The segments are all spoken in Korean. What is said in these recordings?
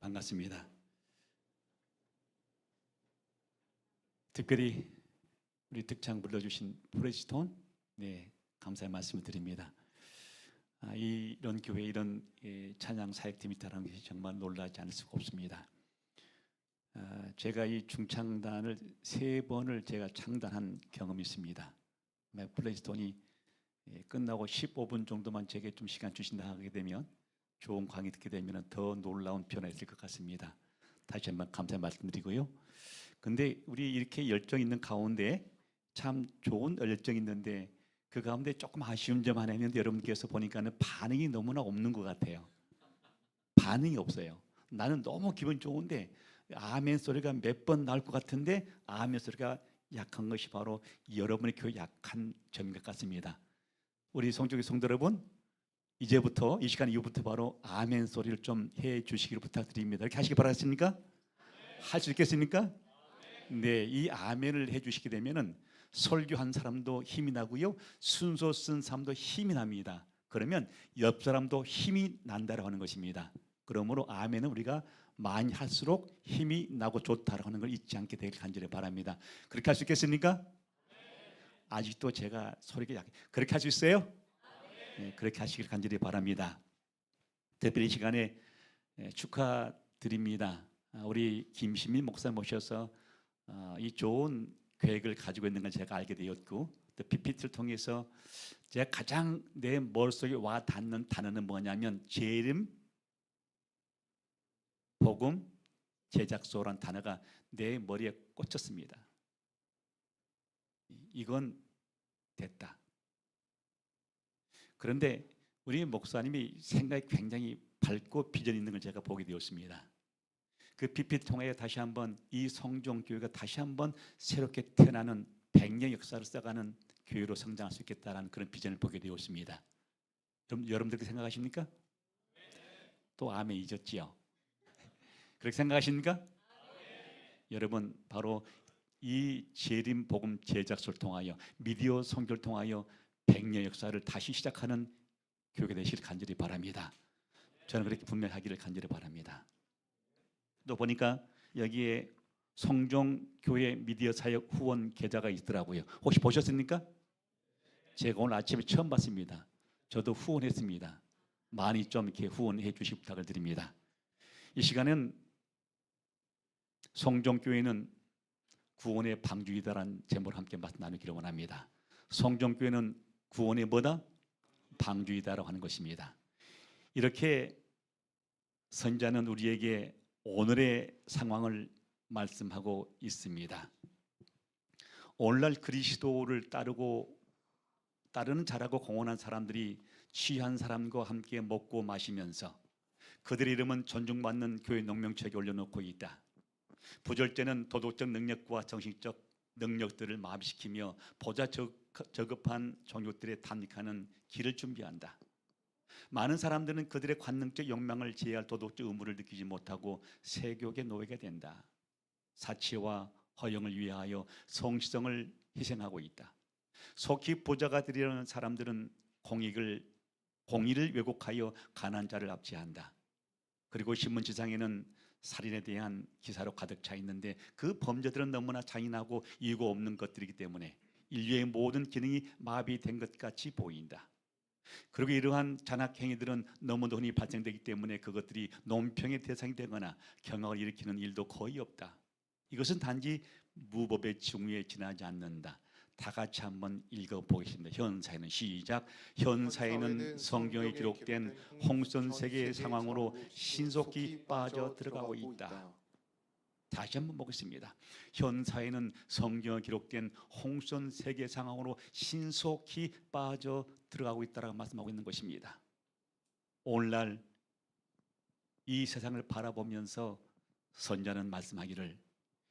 반갑습니다. 특별히 우리 득창 불러주신 프레스톤, 감사의 말씀을 드립니다. 이런 교회, 이런 찬양 사역팀이 있다는 것이 정말 놀라지 않을 수가 없습니다. 제가 이 중창단을 3번을 제가 창단한 경험이 있습니다. 프레스톤이 끝나고 15분 정도만 제게 좀 시간 주신다 하게 되면, 좋은 강의 듣게 되면 더 놀라운 변화가 있을 것 같습니다. 다시 한번 감사의 말씀드리고요. 근데 우리 이렇게 열정 있는 가운데 참 좋은 열정이 있는데, 그 가운데 조금 아쉬운 점 하나 있는데, 여러분께서 보니까는 반응이 너무나 없는 것 같아요. 반응이 없어요. 나는 너무 기분 좋은데 아멘 소리가 몇 번 나올 것 같은데 아멘 소리가 약한 것이 바로 여러분의 교회 약한 점인 것 같습니다. 우리 성적의 성도 여러분, 이제부터 이 시간 이후부터 바로 아멘 소리를 좀 해주시기를 부탁드립니다. 이렇게 하시기 바라겠습니까? 할 수 있겠습니까? 네, 이 아멘을 해주시게 되면은 설교한 사람도 힘이 나고요, 순서 쓴 사람도 힘이 납니다. 그러면 옆 사람도 힘이 난다라고 하는 것입니다. 그러므로 아멘은 우리가 많이 할수록 힘이 나고 좋다라고 하는 걸 잊지 않게 되길 간절히 바랍니다. 그렇게 할 수 있겠습니까? 아직도 제가 소리가 약해. 그렇게 할 수 있어요? 네, 그렇게 하시길 간절히 바랍니다. 특별히 이 시간에 축하드립니다. 우리 김시민 목사 모셔서 이 좋은 계획을 가지고 있는 걸 제가 알게 되었고, 또 PPT를 통해서 제가 가장 내 머릿속에 와 닿는 단어는 뭐냐면 재림, 복음, 제작소라는 단어가 내 머리에 꽂혔습니다. 이건 됐다. 그런데 우리 목사님이 생각이 굉장히 밝고 비전 있는 걸 제가 보게 되었습니다. 그 PPT 통해 다시 한번 이 성종교회가 다시 한번 새롭게 태어나는 100년 역사를 써가는 교회로 성장할 수 있겠다는 그런 비전을 보게 되었습니다. 여러분들 그렇게 생각하십니까? 또 아멘 잊었지요? 그렇게 생각하십니까? 여러분, 바로 이 재림 복음 제작소를 통하여, 미디어 선교를 통하여 100년 역사를 다시 시작하는 교회가 되시길 간절히 바랍니다. 저는 그렇게 분명하기를 간절히 바랍니다. 또 보니까 여기에 성종교회 미디어 사역 후원 계좌가 있더라고요. 혹시 보셨습니까? 제가 오늘 아침에 처음 봤습니다. 저도 후원했습니다. 많이 좀 이렇게 후원해 주시기 부탁을 드립니다. 이 시간은 성종교회는 구원의 방주이다라는 제목을 함께 말씀 나누기를 원합니다. 성종교회는 구원의 뭐다? 방주이다라고 하는 것입니다. 이렇게 선자는 우리에게 오늘의 상황을 말씀하고 있습니다. 오늘날 그리스도를 따르는 잘하고 공헌한 사람들이 취한 사람과 함께 먹고 마시면서 그들의 이름은 존중받는 교회 농명책에 올려놓고 있다. 부절제는 도덕적 능력과 정신적 능력들을 마비시키며 보다 저급한 종족들에 탐닉하는 길을 준비한다. 많은 사람들은 그들의 관능적 욕망을 제어할 도덕적 의무를 느끼지 못하고 세욕의 노예가 된다. 사치와 허영을 위하여 성시성을 희생하고 있다. 속히 부자가 되려는 사람들은 공의를 왜곡하여 가난한 자를 압제한다. 그리고 신문지상에는 살인에 대한 기사로 가득 차 있는데, 그 범죄들은 너무나 잔인하고 이유가 없는 것들이기 때문에 인류의 모든 기능이 마비된 것 같이 보인다. 그리고 이러한 잔악 행위들은 너무도 흔히 발생되기 때문에 그것들이 논평의 대상이 되거나 경악을 일으키는 일도 거의 없다. 이것은 단지 무법의 징후에 지나지 않는다. 다 같이 한번 읽어보겠습니다. 현사에는 시작. 현사에는 성경에 기록된 홍선 세계의 상황으로 신속히 빠져 들어가고 있다. 다시 한번 보겠습니다. 현사에는 성경에 기록된 홍선 세계 상황으로 신속히 빠져 들어가고 있다라고 말씀하고 있는 것입니다. 오늘날 이 세상을 바라보면서 선자는 말씀하기를,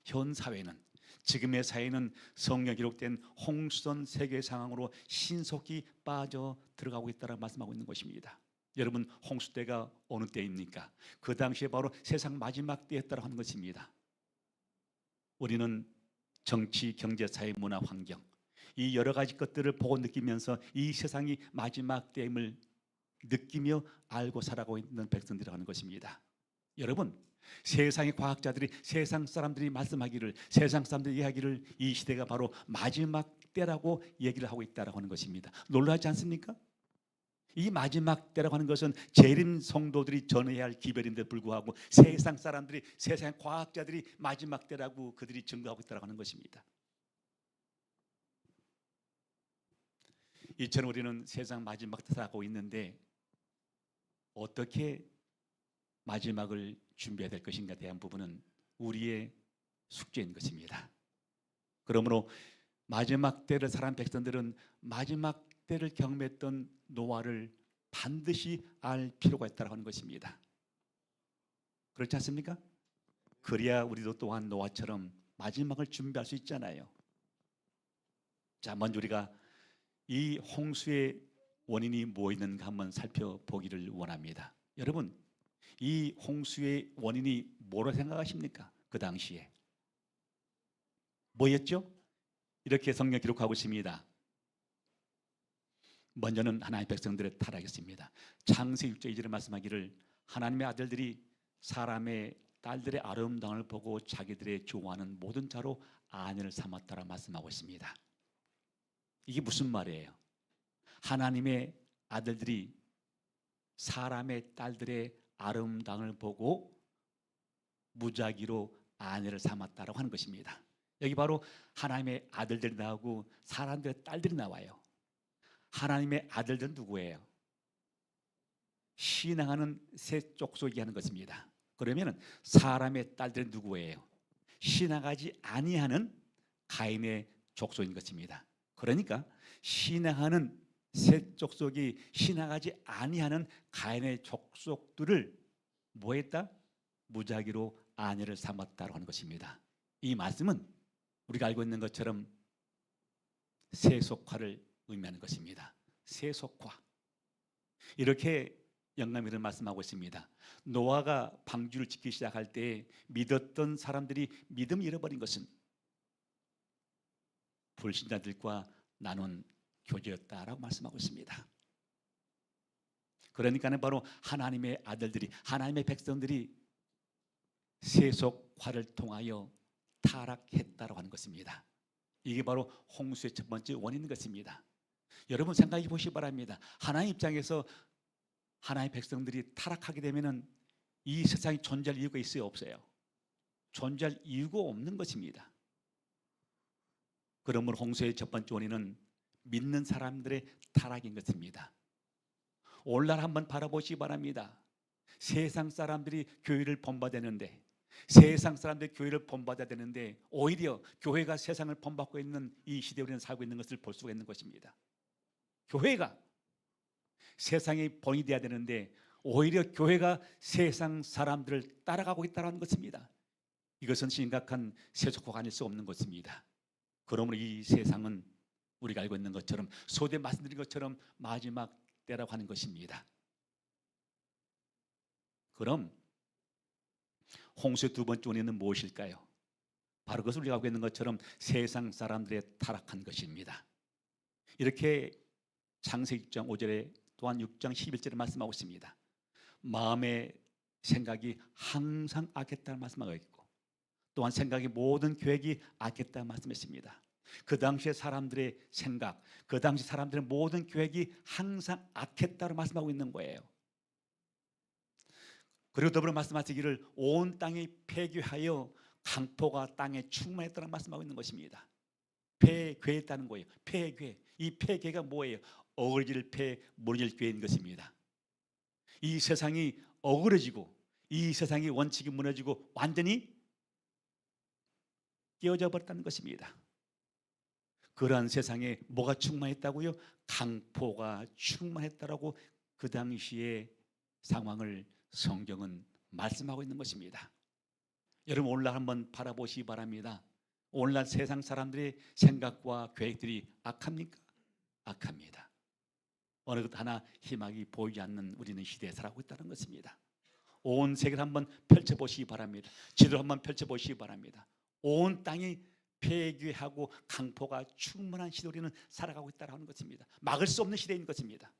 현 사회는, 지금의 사회는 성경에 기록된 홍수선 세계 상황으로 신속히 빠져 들어가고 있다라고 말씀하고 있는 것입니다. 여러분, 홍수 때가 어느 때입니까? 그 당시에 바로 세상 마지막 때였다고 하는 것입니다. 우리는 정치, 경제, 사회, 문화, 환경, 이 여러 가지 것들을 보고 느끼면서 이 세상이 마지막 때임을 느끼며 알고 살아가고 있는 백성들이라고 하는 것입니다. 여러분, 세상의 과학자들이, 세상 사람들이 말씀하기를, 세상 사람들이 이야기를, 이 시대가 바로 마지막 때라고 얘기를 하고 있다라고 하는 것입니다. 놀라지 않습니까? 이 마지막 때라고 하는 것은 재림 성도들이 전해야 할 기별인데 불구하고 세상 사람들이, 세상의 과학자들이 마지막 때라고 그들이 증거하고 있다라고 하는 것입니다. 이처럼 우리는 세상 마지막 때 살아가고 있는데 어떻게 마지막을 준비해야 될 것인가에 대한 부분은 우리의 숙제인 것입니다. 그러므로 마지막 때를 살아온 백성들은 마지막 때를 경험했던 노아를 반드시 알 필요가 있다고 하는 것입니다. 그렇지 않습니까? 그래야 우리도 또한 노아처럼 마지막을 준비할 수 있잖아요. 자, 먼저 우리가 이 홍수의 원인이 뭐였는가 한번 살펴보기를 원합니다. 여러분, 이 홍수의 원인이 뭐라고 생각하십니까? 그 당시에 뭐였죠? 이렇게 성경 기록하고 있습니다. 먼저는 하나님의 백성들의 타락이었습니다. 창세기 6장 2절에 말씀하기를 하나님의 아들들이 사람의 딸들의 아름다움을 보고 자기들의 좋아하는 모든 자로 아내를 삼았다라 말씀하고 있습니다. 이게 무슨 말이에요? 하나님의 아들들이 사람의 딸들의 아름다움을 보고 무작위로 아내를 삼았다라고 하는 것입니다. 여기 바로 하나님의 아들들이 나오고 사람들의 딸들이 나와요. 하나님의 아들들은 누구예요? 신앙하는 새 족속이 하는 것입니다. 그러면 사람의 딸들은 누구예요? 신앙하지 아니하는 가인의 족속인 것입니다. 그러니까 신앙하는 새 족속이 신앙하지 아니하는 가인의 족속들을 뭐했다? 무작위로 아내를 삼았다고 하는 것입니다. 이 말씀은 우리가 알고 있는 것처럼 세속화를 의미하는 것입니다. 세속화. 이렇게 영감이 이런 말씀하고 있습니다. 노아가 방주를 짓기 시작할 때 믿었던 사람들이 믿음을 잃어버린 것은 불신자들과 나눈 교제였다라고 말씀하고 있습니다. 그러니까는 바로 하나님의 아들들이, 하나님의 백성들이 세속화를 통하여 타락했다라고 하는 것입니다. 이게 바로 홍수의 첫 번째 원인인 것입니다. 여러분 생각해 보시기 바랍니다. 하나님 입장에서 하나님의 백성들이 타락하게 되면은 이 세상에 존재할 이유가 있어요, 없어요? 존재할 이유가 없는 것입니다. 그러므로 홍수의 첫 번째 원인은 믿는 사람들의 타락인 것입니다. 오늘날 한번 바라보시기 바랍니다. 세상 사람들이 교회를 본받았는데, 세상 사람들이 교회를 본받아야 되는데 오히려 교회가 세상을 본받고 있는 이 시대에 우리는 살고 있는 것을 볼 수가 있는 것입니다. 교회가 세상의 본이 되어야 되는데 오히려 교회가 세상 사람들을 따라가고 있다는 것입니다. 이것은 심각한 세속화가 아닐 수 없는 것입니다. 그러므로 이 세상은 우리가 알고 있는 것처럼 소대 말씀드린 것처럼 마지막 때라고 하는 것입니다. 그럼 홍수의 두 번째 원인은 무엇일까요? 바로 그것을 우리가 알고 있는 것처럼 세상 사람들의 타락한 것입니다. 이렇게 창세기 6장 5절에 또한 6장 11절에 말씀하고 있습니다. 마음의 생각이 항상 악했다는 말씀하고 있고 또한 생각의 모든 계획이 악했다는 말씀했습니다. 그 당시의 사람들의 생각, 그 당시 사람들의 모든 계획이 항상 악했다고 말씀하고 있는 거예요. 그리고 더불어 말씀하시기를 온 땅이 폐괴하여 강포가 땅에 충만했다는 말씀하고 있는 것입니다. 폐괴했다는 거예요. 폐괴. 이 폐괴가 뭐예요? 어그러질 폐, 무너질 괴인 것입니다. 이 세상이 어그러지고 이 세상의 원칙이 무너지고 완전히 깨어져 버렸다는 것입니다. 그러한 세상에 뭐가 충만했다고요? 강포가 충만했다라고 그 당시의 상황을 성경은 말씀하고 있는 것입니다. 여러분 오늘날 한번 바라보시기 바랍니다. 오늘날 세상 사람들의 생각과 계획들이 악합니까? 악합니다. 어느 것 하나 희망이 보이지 않는 우리는 시대에 살아가고 있다는 것입니다. 온 세계를 한번 펼쳐보시기 바랍니다. 지도를 한번 펼쳐보시기 바랍니다. 온 땅이 폐괴하고 강포가 충만한 시대에 우리는 살아가고 있다는 것입니다. 막을 수 없는 시대인 것입니다.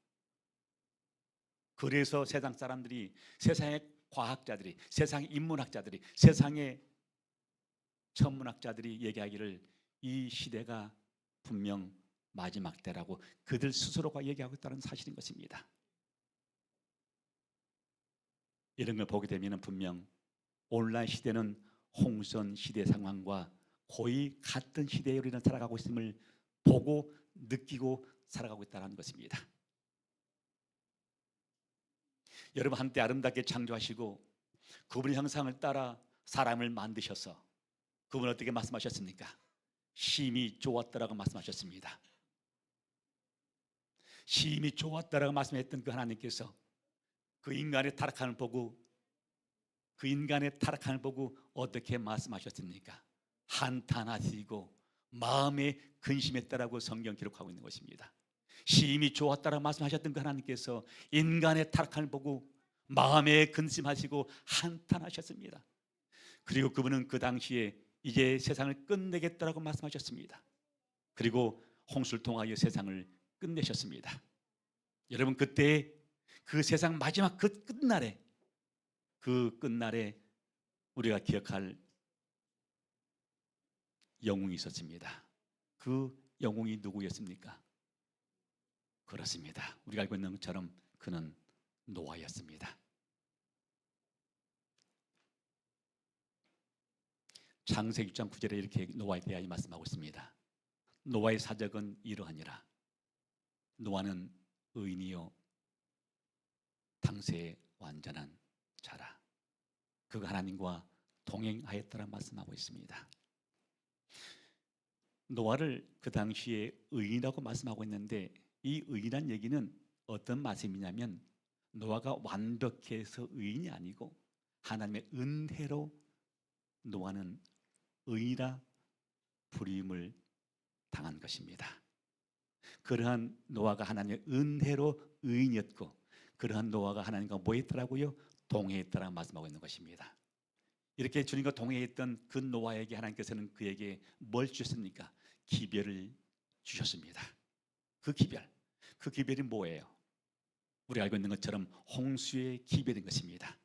그래서 세상 사람들이 세상의 과학자들이, 세상의 인문학자들이, 세상의 천문학자들이 얘기하기를 이 시대가 분명 마지막 때라고 그들 스스로가 얘기하고 있다는 사실인 것입니다. 이런 걸 보게 되면 분명 온라인 시대는 홍선 시대 상황과 거의 같은 시대에 우리는 살아가고 있음을 보고 느끼고 살아가고 있다는 것입니다. 여러분, 한때 아름답게 창조하시고 그분의 형상을 따라 사람을 만드셔서 그분은 어떻게 말씀하셨습니까? 심히 좋았다라고 말씀하셨습니다. 심히 좋았다라고 말씀했던 그 하나님께서 그 인간의 타락함을 보고 어떻게 말씀하셨습니까? 한탄하시고 마음에 근심했다라고 성경 기록하고 있는 것입니다. 심히 좋았다라고 말씀하셨던 그 하나님께서 인간의 타락함을 보고 마음에 근심하시고 한탄하셨습니다. 그리고 그분은 그 당시에 이제 세상을 끝내겠다라고 말씀하셨습니다. 그리고 홍수를 통하여 세상을 끝내셨습니다. 여러분, 그때 그 세상 마지막 그 끝날에 우리가 기억할 영웅이 있었습니다. 그 영웅이 누구였습니까? 그렇습니다. 우리가 알고 있는 것처럼 그는 노아였습니다. 창세기 6장 9절에 이렇게 노아에 대하여 말씀하고 있습니다. 노아의 사적은 이러하니라. 노아는 의인이요 당세의 완전한 자라. 그가 하나님과 동행하였다라 말씀하고 있습니다. 노아를 그 당시에 의인이라고 말씀하고 있는데 이 의인이란 얘기는 어떤 말씀이냐면 노아가 완벽해서 의인이 아니고 하나님의 은혜로 노아는 의인이라 부름을 당한 것입니다. 그러한 노아가 하나님의 은혜로 의인이었고 그러한 노아가 하나님과 뭐 했더라고요? 동행했다라고 말씀하고 있는 것입니다. 이렇게 주님과 동행했던 그 노아에게 하나님께서는 그에게 뭘 주셨습니까? 기별을 주셨습니다. 그 기별이 뭐예요? 우리 알고 있는 것처럼 홍수의 기별인 것입니다.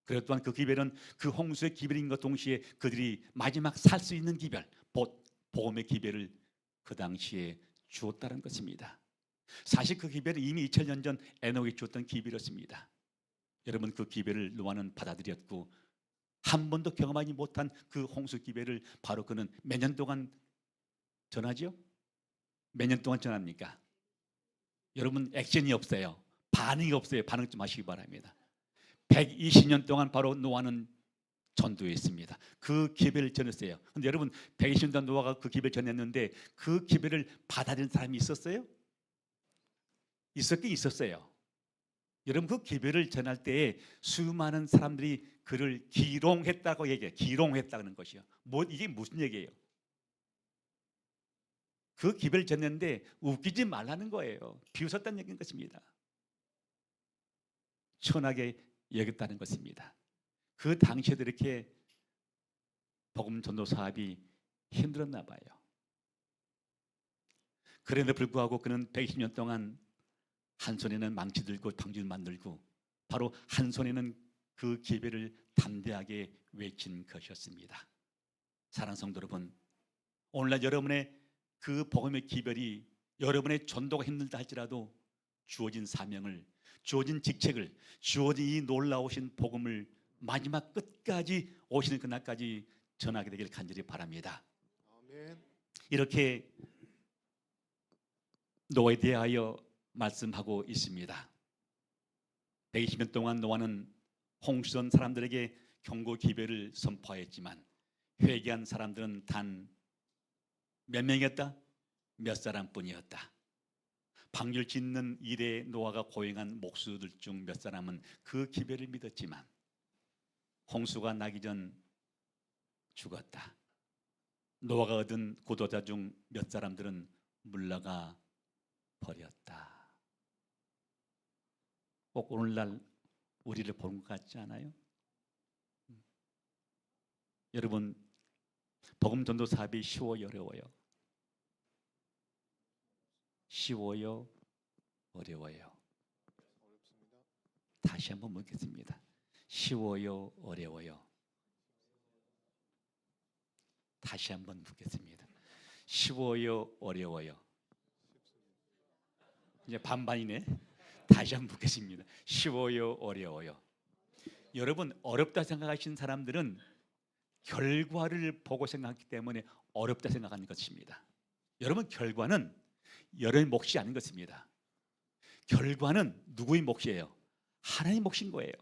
그리고 또한 그 기별은 그 홍수의 기별인 것 동시에 그들이 마지막 살 수 있는 기별, 복음의 기별을 그 당시에 주었다는 것입니다. 사실 그 기별은 이미 2000년 전 에녹이 주었던 기별이었습니다. 여러분, 그 기별을 노아는 받아들였고 한 번도 경험하지 못한 그 홍수 기별을 바로 그는 몇 년 동안 전하죠? 몇 년 동안 전합니까? 여러분, 액션이 없어요. 반응이 없어요. 반응 좀 하시기 바랍니다. 120년 동안 바로 노아는 전도했습니다. 그 기별을 전했어요. 그런데 여러분, 120년 동안 노아가 그 기별을 전했는데 그 기별을 받아들인 사람이 있었어요? 있었긴 있었어요. 여러분, 그 기별을 전할 때에 수많은 사람들이 그를 기롱했다고 얘기해요. 기롱했다는 것이요. 이게 무슨 얘기예요? 그 기별을 전했는데 웃기지 말라는 거예요. 비웃었다는 얘기인 것입니다. 천하게 여겼다는 것입니다. 그 당시에도 이렇게 복음 전도 사업이 힘들었나 봐요. 그런데 불구하고 그는 120년 동안 한 손에는 망치 들고 방주를 만들고 바로 한 손에는 그 기별을 담대하게 외친 것이었습니다. 사랑하는 성도 여러분, 오늘날 여러분의 그 복음의 기별이 여러분의 전도가 힘들다 할지라도 주어진 사명을, 주어진 직책을, 주어진 이 놀라우신 복음을 마지막 끝까지 오시는 그날까지 전하게 되길 간절히 바랍니다. 아멘. 이렇게 노아에 대하여 말씀하고 있습니다. 120년 동안 노아는 홍수던 사람들에게 경고 기별을 선포하였지만 회개한 사람들은 단 몇 명이었다? 몇 사람뿐이었다. 방주를 짓는 일에 노아가 고행한 목수들 중 몇 사람은 그 기별을 믿었지만 홍수가 나기 전 죽었다. 노아가 얻은 구도자 중 몇 사람들은 물러가 버렸다. 꼭 오늘날 우리를 보는 것 같지 않아요? 여러분, 복음 전도 사업이 쉬워요, 어려워요? 쉬워요, 어려워요? 다시 한번 묻겠습니다. 쉬워요, 어려워요? 다시 한번 묻겠습니다. 쉬워요, 어려워요? 이제 반반이네. 다시 한번 묻겠습니다. 쉬워요, 어려워요? 여러분, 어렵다 생각하시는 사람들은 결과를 보고 생각하기 때문에 어렵다 생각하는 것입니다. 여러분, 결과는 여러분의 몫이 아닌 것입니다. 결과는 누구의 몫이에요? 하나님의 몫인 거예요.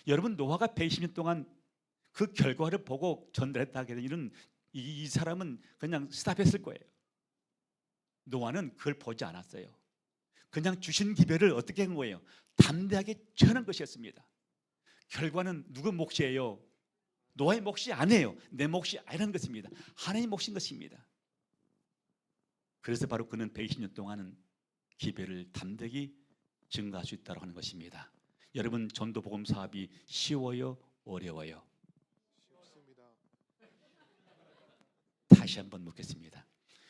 여러분, 노아가 120년 동안 그 결과를 보고 전달했다 하게 되는 이 사람은 그냥 스탑했을 거예요. 노아는 그걸 보지 않았어요. 그냥 주신 기별을 어떻게 한 거예요? 담대하게 전한 것이었습니다. 결과는 누구 몫이에요? 노아의 몫이 아니에요. 내 몫이 아니라는 것입니다. 하나님의 몫인 것입니다. 그래서 바로 그는 120년 동안은 기별을 담대히 증가할 수 있다고 하는 것입니다. 여러분, 전도 복음 사업이 쉬워요, 어려워요? 쉽습니다. 다시 한번 묻겠습니다.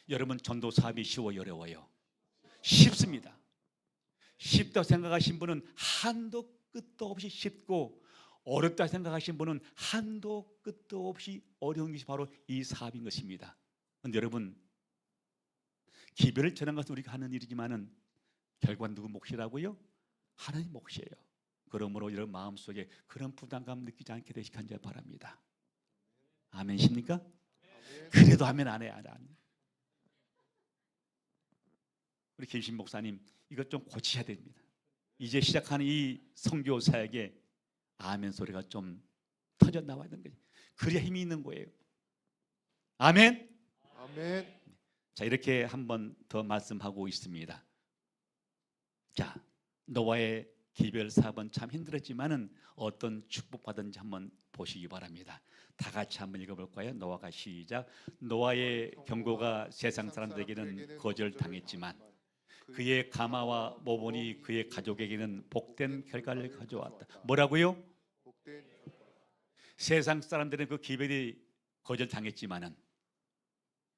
여러분, 전도 사업이 쉬워요, 어려워요? 쉽습니다. 쉽다고 생각하신 분은 한도 끝도 없이 쉽고, 어렵다 생각하신 분은 한도 끝도 없이 어려운 것이 바로 이 사업인 것입니다. 그런데 여러분, 기별을 전하는 것은 우리가 하는 일이지만은 결과는 누구 몫이라고요? 하나님 몫이에요. 그러므로 여러분 마음속에 그런 부담감 느끼지 않게 되시길 바랍니다. 아멘십니까? 아멘. 그래도 아멘 안 해요. 안 해요. 우리 김신 목사님, 이것 좀 고치셔야 됩니다. 이제 시작하는 이 선교 사역에 아멘 소리가 좀 터져 나와야 되는 거예요. 그래야 힘이 있는 거예요. 아멘. 아멘. 자, 이렇게 한 번 더 말씀하고 있습니다. 자, 노아의 기별 사업은 참 힘들었지만은 어떤 축복받은지 한번 보시기 바랍니다. 다 같이 한번 읽어볼까요? 노아가 시작. 노아의 경고가 세상 사람들에게는 거절당했지만 그의 가마와 모본이 그의 가족에게는 복된 결과를 가져왔다. 뭐라고요? 복된 세상 사람들은 그 기별이 거절당했지만은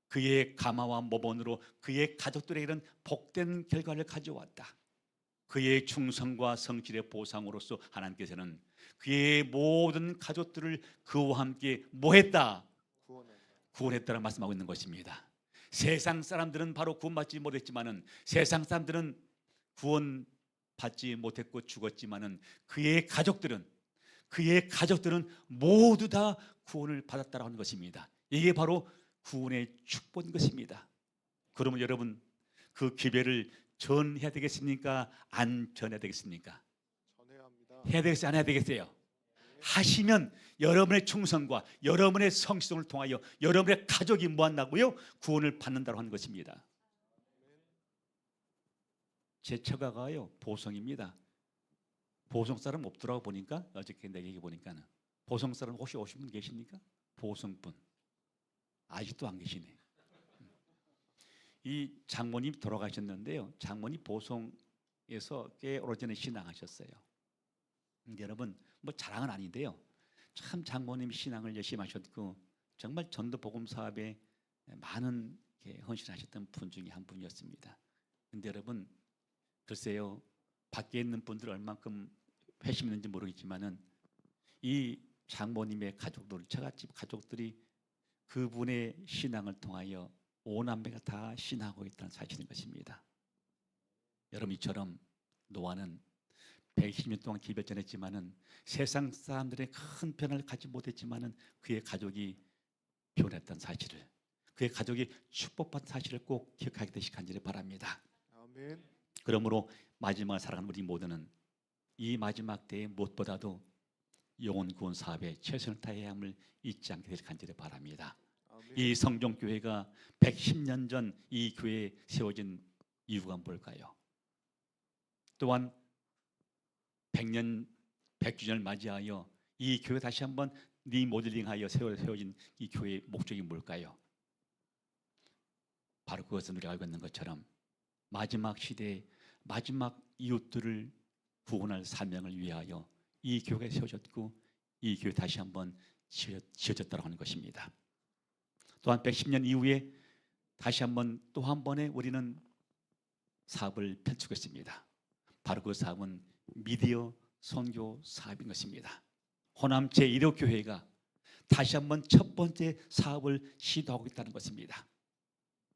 그의 가마와 모본으로 그의 가족들에게는 복된 결과를 가져왔다. 그의 충성과 성실의 보상으로서 하나님께서는 그의 모든 가족들을 그와 함께 뭐했다? 구원했다라고 말씀하고 있는 것입니다. 세상 사람들은 바로 구원받지 못했지만은, 세상 사람들은 구원받지 못했고 죽었지만은 그의 가족들은 모두 다 구원을 받았다라고 하는 것입니다. 이게 바로 구원의 축복인 것입니다. 그러면 여러분, 그 기별을 전해야 되겠습니까? 안 전해야 되겠습니까? 전해야 합니다. 해야 되겠어요? 안 해야 되겠어요? 하시면 여러분의 충성과 여러분의 성실성을 통하여 여러분의 가족이 뭐한다고요? 구원을 받는다고 하는 것입니다. 제 처가가요 보성입니다. 보성 사람 없더라고 보니까, 어저께 내 얘기 보니까는. 보성 사람 혹시 오신 분 계십니까? 보성분 아직도 안 계시네. 이 장모님 돌아가셨는데요, 장모님 보성에서 꽤 오래전에 신앙하셨어요. 여러분, 뭐 자랑은 아닌데요, 참 장모님 신앙을 열심히 하셨고 정말 전도 복음 사업에 많은 헌신하셨던 분 중에 한 분이었습니다. 근데 여러분, 글쎄요, 밖에 있는 분들 얼만큼 회심 있는지 모르겠지만은 이 장모님의 가족들, 처갓집 가족들이 그분의 신앙을 통하여 오남매가 다 신하고 있다는 사실인 것입니다. 여러분, 이처럼 노아는 120년 동안 기별 전했지만은 세상 사람들의 큰 변화를 갖지 못했지만은 그의 가족이 변했던 사실을, 그의 가족이 축복받은 사실을 꼭 기억하게 되시길 간절히 바랍니다. 아멘. 그러므로 마지막을 살아가는 우리 모두는 이 마지막 때에 무엇보다도 영혼 구원 사업에 최선을 다해야 함을 잊지 않게 되길 간절히 바랍니다. 아멘. 이 성종교회가 110년 전 이 교회에 세워진 이유가 뭘까요? 또한 100년 100주년을 맞이하여 이 교회 다시 한번 리모델링하여 세워진 이 교회의 목적이 뭘까요? 바로 그것은 우리가 알고 있는 것처럼 마지막 시대에 마지막 이웃들을 구원할 사명을 위하여 이 교회가 세워졌고 이 교회 다시 한번 지어졌다고 하는 것입니다. 또한 110년 이후에 다시 한번 또 한 번의 우리는 사업을 펼치고 있습니다. 바로 그 사업은 미디어 선교 사업인 것입니다. 호남 제1호 교회가 다시 한번 첫 번째 사업을 시도하고 있다는 것입니다.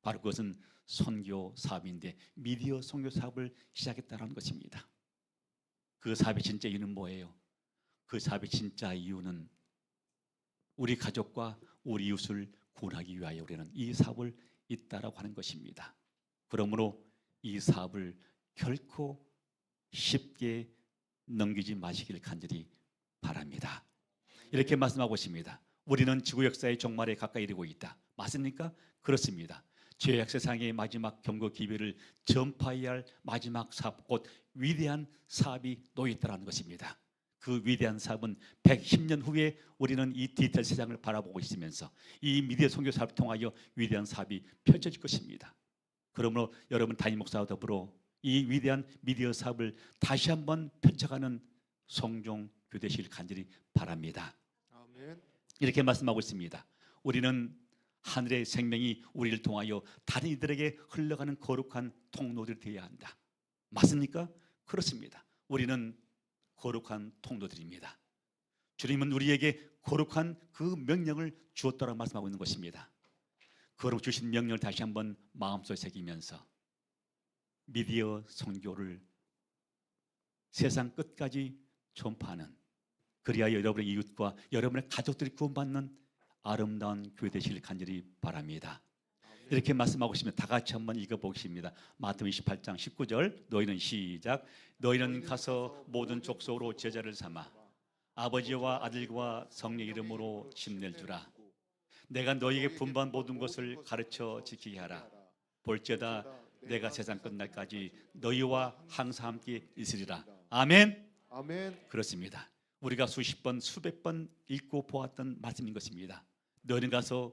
바로 그것은 선교 사업인데 미디어 선교 사업을 시작했다는 것입니다. 그 사업의 진짜 이유는 뭐예요? 그 사업의 진짜 이유는 우리 가족과 우리 이웃을 구원하기 위하여 우리는 이 사업을 있다라고 하는 것입니다. 그러므로 이 사업을 결코 쉽게 넘기지 마시길 간절히 바랍니다. 이렇게 말씀하고 있습니다. 우리는 지구 역사의 종말에 가까이 이르고 있다. 맞습니까? 그렇습니다. 죄악 세상의 마지막 경고 기회를 전파해야 할 마지막 사업, 곧 위대한 사업이 놓여 있다는 것입니다. 그 위대한 사업은 110년 후에 우리는 이 디지털 세상을 바라보고 있으면서 이 미디어 선교 사업을 통하여 위대한 사업이 펼쳐질 것입니다. 그러므로 여러분 담임 목사와 더불어 이 위대한 미디어 사업을 다시 한번 펼쳐가는 성종교 되시길 간절히 바랍니다. 아멘. 이렇게 말씀하고 있습니다. 우리는 하늘의 생명이 우리를 통하여 다른 이들에게 흘러가는 거룩한 통로들이 되어야 한다. 맞습니까? 그렇습니다. 우리는 거룩한 통로들입니다. 주님은 우리에게 거룩한 그 명령을 주었다고 말씀하고 있는 것입니다. 거룩 주신 명령을 다시 한번 마음속에 새기면서 미디어 선교를 세상 끝까지 전파하는, 그리하여 여러분의 이웃과 여러분의 가족들이 구원받는 아름다운 교회 되시길 간절히 바랍니다. 이렇게 말씀하고 있으면 다 같이 한번 읽어보겠습니다. 마태복음 28장 19절 너희는 시작. 너희는 가서 모든 족속으로 제자를 삼아 아버지와 아들과 성령 이름으로 침례를 주라. 내가 너희에게 분부한 모든 것을 가르쳐 지키게 하라. 볼지어다 내가 세상 끝날까지 너희와 항상 함께 있으리라. 아멘. 아멘. 그렇습니다. 우리가 수십 번 수백 번 읽고 보았던 말씀인 것입니다. 너희는 가서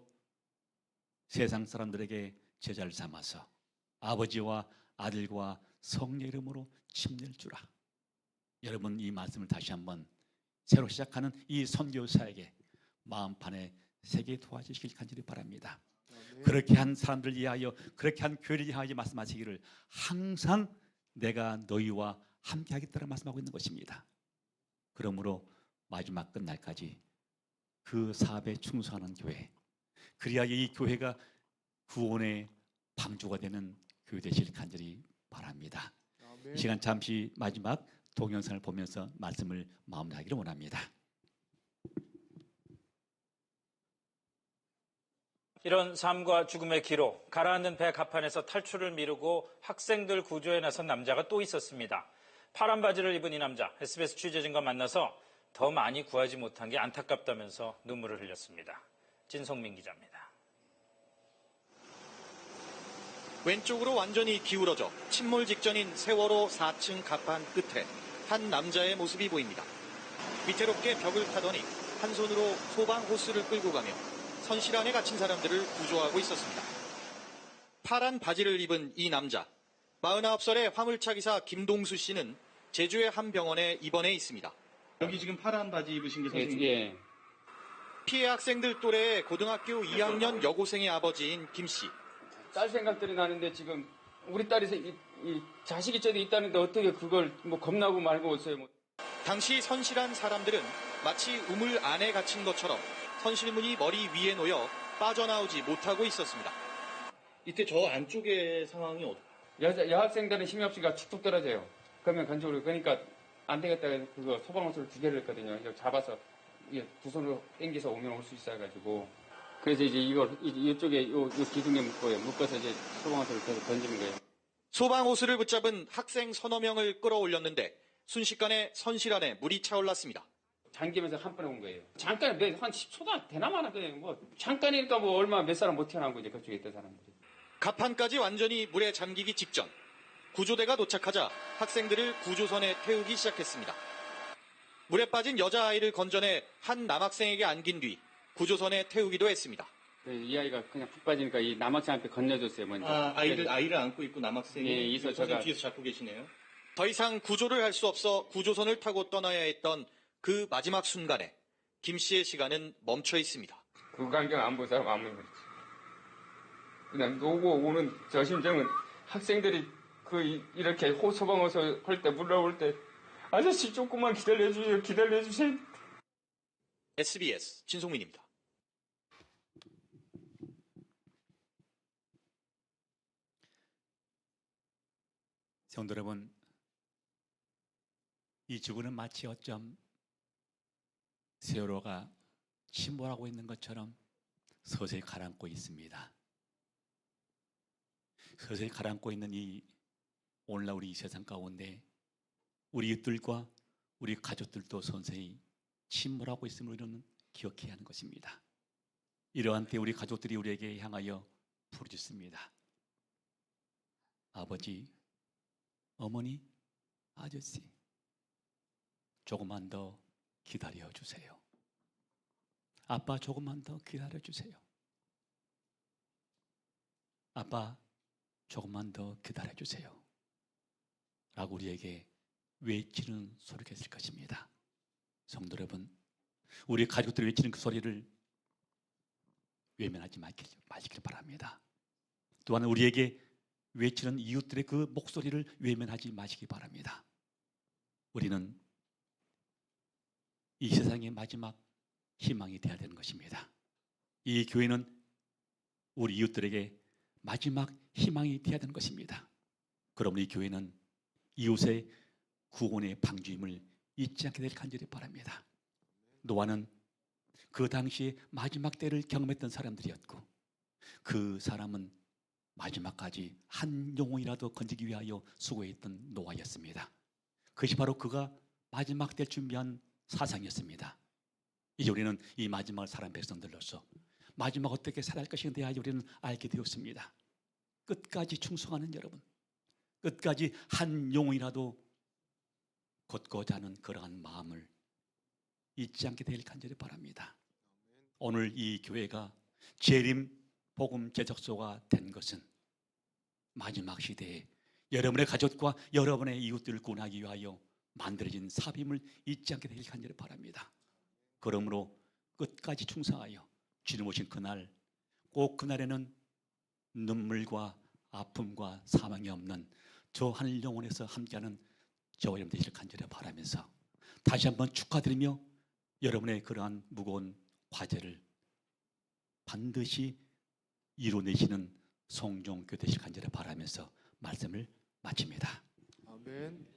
세상 사람들에게 제자를 삼아서 아버지와 아들과 성령 이름으로 침례를 주라. 여러분 이 말씀을 다시 한번 새로 시작하는 이 선교사에게 마음판에 새게 도와주시길 간절히 바랍니다. 아멘. 그렇게 한 사람들 위하여, 그렇게 한 교회를 위하여 말씀하시기를 항상 내가 너희와 함께 하겠다고 말씀하고 있는 것입니다. 그러므로 마지막 끝날까지 그 사업에 충성하는 교회, 그리하여 이 교회가 구원의 방주가 되는 교회 되시길 간절히 바랍니다. 아멘. 이 시간 잠시 마지막 동영상을 보면서 말씀을 마무리하기를 원합니다. 이런 삶과 죽음의 기록, 가라앉는 배 갑판에서 탈출을 미루고 학생들 구조에 나선 남자가 또 있었습니다. 파란 바지를 입은 이 남자, SBS 취재진과 만나서 더 많이 구하지 못한 게 안타깝다면서 눈물을 흘렸습니다. 진성민 기자입니다. 왼쪽으로 완전히 기울어져 침몰 직전인 세월호 4층 갑판 끝에 한 남자의 모습이 보입니다. 위태롭게 벽을 타더니 한 손으로 소방 호스를 끌고 가며 선실 안에 갇힌 사람들을 구조하고 있었습니다. 파란 바지를 입은 이 남자, 49살의 화물차 기사 김동수 씨는 제주의 한 병원에 입원해 있습니다. 여기 지금 파란 바지 입으신 게 선생님? 예. 피해 학생들 또래의 고등학교 2학년 여고생의 아버지인 김 씨. 딸 생각들이 나는데 지금 우리 딸이 이 자식이 저기 있다는데 어떻게 그걸 뭐 겁나고 말고 있어요. 뭐. 당시 선실한 사람들은 마치 우물 안에 갇힌 것처럼 선실문이 머리 위에 놓여 빠져나오지 못하고 있었습니다. 이때 저 안쪽의 상황이 여학생들은 힘이 없으니까 툭툭 떨어져요. 그러면 건조로 그러니까 안 되겠다 해서 그거 소방호스를 2개를 했거든요. 이거 잡아서 두 손으로 당겨서 오면 올 수 있어가지고 그래서 이제 이걸 이쪽에 요 기둥에 묶어서 이제 소방호스를 계속 던지는 거예요. 소방호스를 붙잡은 학생 서너 명을 끌어올렸는데 순식간에 선실 안에 물이 차올랐습니다. 잠기면서 한 번에 온 거예요. 잠깐 한 10초도 되나 마나 거예요. 뭐 잠깐이니까 뭐 얼마 몇 사람 못 태어난 거지 그쪽에 있던 사람들이. 갑판까지 완전히 물에 잠기기 직전 구조대가 도착하자 학생들을 구조선에 태우기 시작했습니다. 물에 빠진 여자아이를 건져내 한 남학생에게 안긴 뒤 구조선에 태우기도 했습니다. 이 아이가 그냥 푹 빠지니까 이 남학생한테 건네줬어요 먼저. 아이를 안고 있고 남학생이 예, 있어, 선생님 제가- 뒤에서 잡고 계시네요. 더 이상 구조를 할 수 없어 구조선을 타고 떠나야 했던 그 마지막 순간에 김 씨의 시간은 멈춰 있습니다. 그 광경 안 본 사람 아무도 모르지. 그냥 오고 오는 저 심정은 학생들이 이렇게 소방호소 할 때 물러올 때 아저씨 조금만 기다려주세요. SBS 진송민입니다. 성도 여러분, 이 지구는 마치 어쩜 세월호가 침몰하고 있는 것처럼 서서히 가라앉고 있습니다. 서서히 가라앉고 있는 이 오늘날 우리 이 세상 가운데 우리 이웃들과 우리 가족들도 서서히 침몰하고 있음을 우리는 기억해야 하는 것입니다. 이러한 때 우리 가족들이 우리에게 향하여 부르짖습니다. 아버지, 어머니, 아저씨, 조금만 더 기다려 주세요. 아빠, 조금만 더 기다려 주세요. 아빠, 조금만 더 기다려 주세요. 라고 우리에게 외치는 소리가 있을 것입니다. 성도 여러분, 우리 가족들이 외치는 그 소리를 외면하지 마시길 바랍니다. 또한 우리에게 외치는 이웃들의 그 목소리를 외면하지 마시기 바랍니다. 우리는 이 세상의 마지막 희망이 되어야 되는 것입니다. 이 교회는 우리 이웃들에게 마지막 희망이 되어야 되는 것입니다. 그러므로 이 교회는 이웃의 구원의 방주임을 잊지 않게 될 간절히 바랍니다. 노아는 그 당시에 마지막 때를 경험했던 사람들이었고 그 사람은 마지막까지 한 영혼이라도 건지기 위하여 수고했던 노아였습니다. 그것이 바로 그가 마지막 때를 준비한 사상이었습니다. 이제 우리는 이 마지막 사람 백성들로서 마지막 어떻게 살아갈 것인에 대하여 우리는 알게 되었습니다. 끝까지 충성하는 여러분, 끝까지 한 영혼이라도 god고자 하는 그러한 마음을 잊지 않게 되길 간절히 바랍니다. 오늘 이 교회가 재림 복음 제작소가 된 것은 마지막 시대에 여러분의 가족과 여러분의 이웃들을 구원하기 위하여 만들어진 사업임을 잊지 않게 되길 간절히 바랍니다. 그러므로 끝까지 충성하여 주님 오신 그날, 꼭 그날에는 눈물과 아픔과 사망이 없는 저 하늘 영혼에서 함께하는 저와 여러분 되시길 간절히 바라면서 다시 한번 축하드리며 여러분의 그러한 무거운 과제를 반드시 이뤄내시는 성종교 되시길 간절히 바라면서 말씀을 마칩니다. 아멘.